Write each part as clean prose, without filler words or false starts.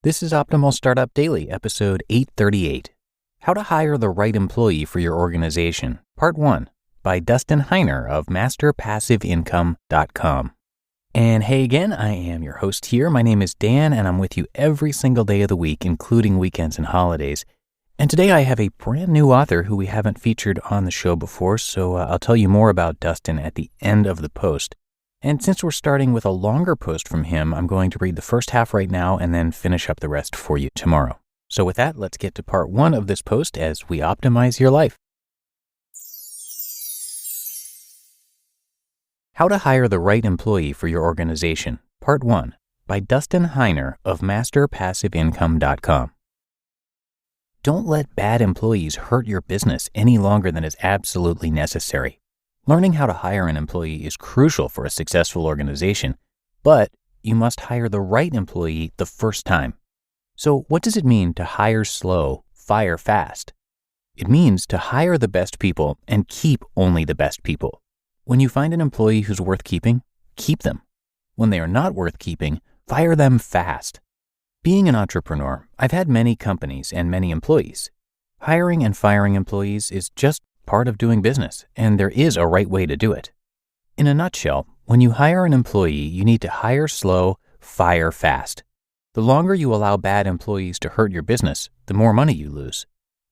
This is Optimal Startup Daily, episode 838. How to Hire the Right Employee for Your Organization, Part 1, by Dustin Heiner of MasterPassiveIncome.com. And hey again, I am your host here. My name is Dan, and I'm with you every single day of the week, including weekends and holidays. And today I have a brand new author who we haven't featured on the show before, so I'll tell you more about Dustin at the end of the post. And since we're starting with a longer post from him, I'm going to read the first half right now and then finish up the rest for you tomorrow. So with that, let's get to part 1 of this post as we optimize your life. How to Hire the Right Employee for Your Organization, Part 1, by Dustin Heiner of MasterPassiveIncome.com. Don't let bad employees hurt your business any longer than is absolutely necessary. Learning how to hire an employee is crucial for a successful organization, but you must hire the right employee the first time. So what does it mean to hire slow, fire fast? It means to hire the best people and keep only the best people. When you find an employee who's worth keeping, keep them. When they are not worth keeping, fire them fast. Being an entrepreneur, I've had many companies and many employees. Hiring and firing employees is just part of doing business, and there is a right way to do it. In a nutshell, when you hire an employee, you need to hire slow, fire fast. The longer you allow bad employees to hurt your business, the more money you lose.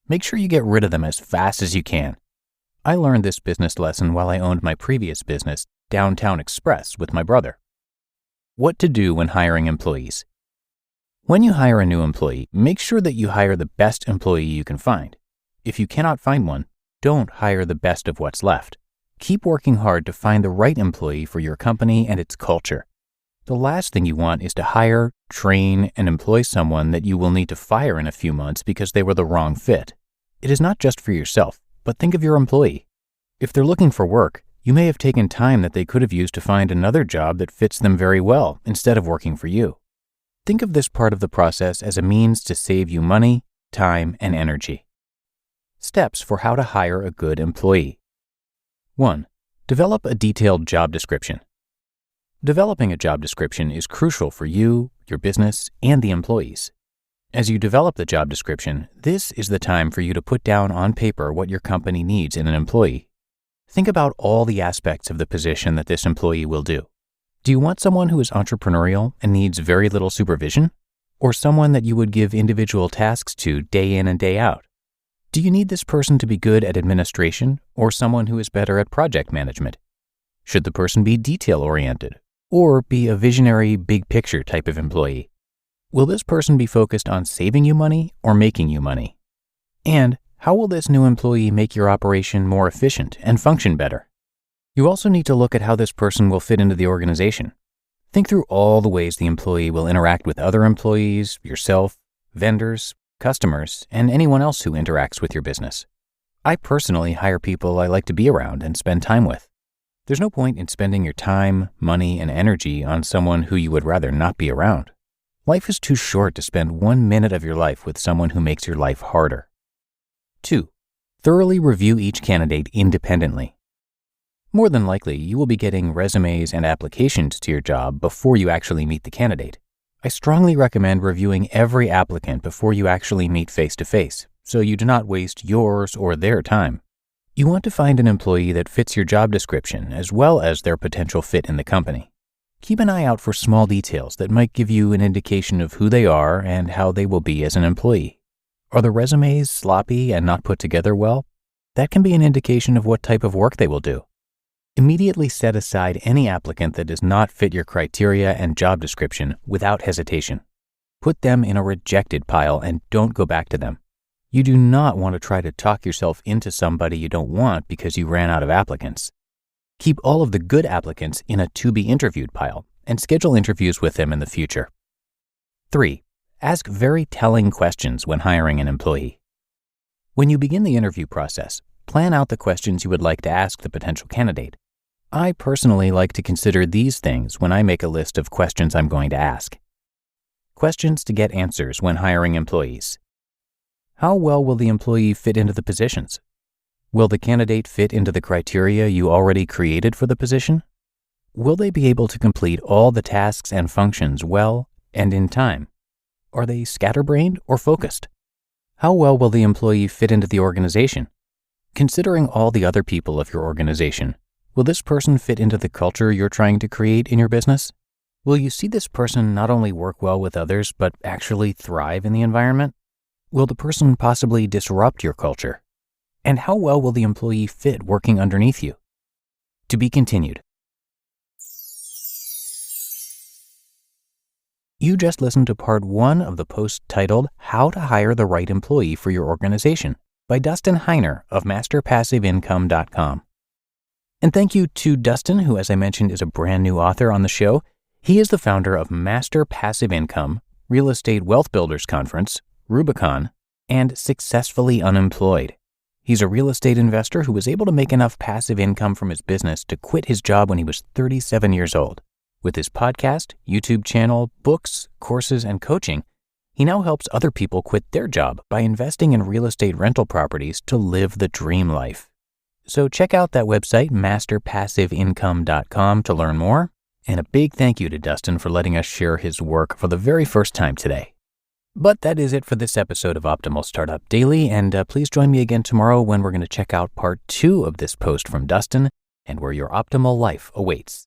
Make sure you get rid of them as fast as you can. I learned this business lesson while I owned my previous business, Downtown Express, with my brother. What to do when hiring employees. When you hire a new employee, make sure that you hire the best employee you can find. If you cannot find one, don't hire the best of what's left. Keep working hard to find the right employee for your company and its culture. The last thing you want is to hire, train, and employ someone that you will need to fire in a few months because they were the wrong fit. It is not just for yourself, but think of your employee. If they're looking for work, you may have taken time that they could have used to find another job that fits them very well instead of working for you. Think of this part of the process as a means to save you money, time, and energy. Steps for how to hire a good employee. 1. Develop a detailed job description. Developing a job description is crucial for you, your business, and the employees. As you develop the job description, this is the time for you to put down on paper what your company needs in an employee. Think about all the aspects of the position that this employee will do. Do you want someone who is entrepreneurial and needs very little supervision? Or someone that you would give individual tasks to day in and day out? Do you need this person to be good at administration or someone who is better at project management? Should the person be detail-oriented or be a visionary, big-picture type of employee? Will this person be focused on saving you money or making you money? And how will this new employee make your operation more efficient and function better? You also need to look at how this person will fit into the organization. Think through all the ways the employee will interact with other employees, yourself, vendors, customers, and anyone else who interacts with your business. I personally hire people I like to be around and spend time with. There's no point in spending your time, money, and energy on someone who you would rather not be around. Life is too short to spend 1 minute of your life with someone who makes your life harder. 2. Thoroughly review each candidate independently. More than likely, you will be getting resumes and applications to your job before you actually meet the candidate. I strongly recommend reviewing every applicant before you actually meet face-to-face, so you do not waste yours or their time. You want to find an employee that fits your job description as well as their potential fit in the company. Keep an eye out for small details that might give you an indication of who they are and how they will be as an employee. Are the resumes sloppy and not put together well? That can be an indication of what type of work they will do. Immediately set aside any applicant that does not fit your criteria and job description without hesitation. Put them in a rejected pile and don't go back to them. You do not want to try to talk yourself into somebody you don't want because you ran out of applicants. Keep all of the good applicants in a to-be-interviewed pile and schedule interviews with them in the future. 3. Ask very telling questions when hiring an employee. When you begin the interview process, plan out the questions you would like to ask the potential candidate. I personally like to consider these things when I make a list of questions I'm going to ask. Questions to get answers when hiring employees. How well will the employee fit into the positions? Will the candidate fit into the criteria you already created for the position? Will they be able to complete all the tasks and functions well and in time? Are they scatterbrained or focused? How well will the employee fit into the organization? Considering all the other people of your organization, will this person fit into the culture you're trying to create in your business? Will you see this person not only work well with others, but actually thrive in the environment? Will the person possibly disrupt your culture? And how well will the employee fit working underneath you? To be continued. You just listened to part 1 of the post titled How to Hire the Right Employee for Your Organization by Dustin Heiner of MasterPassiveIncome.com. And thank you to Dustin, who, as I mentioned, is a brand new author on the show. He is the founder of Master Passive Income, Real Estate Wealth Builders Conference, Rubicon, and Successfully Unemployed. He's a real estate investor who was able to make enough passive income from his business to quit his job when he was 37 years old. With his podcast, YouTube channel, books, courses, and coaching, he now helps other people quit their job by investing in real estate rental properties to live the dream life. So check out that website, masterpassiveincome.com, to learn more. And a big thank you to Dustin for letting us share his work for the very first time today. But that is it for this episode of Optimal Startup Daily, and please join me again tomorrow when we're going to check out part 2 of this post from Dustin and where your optimal life awaits.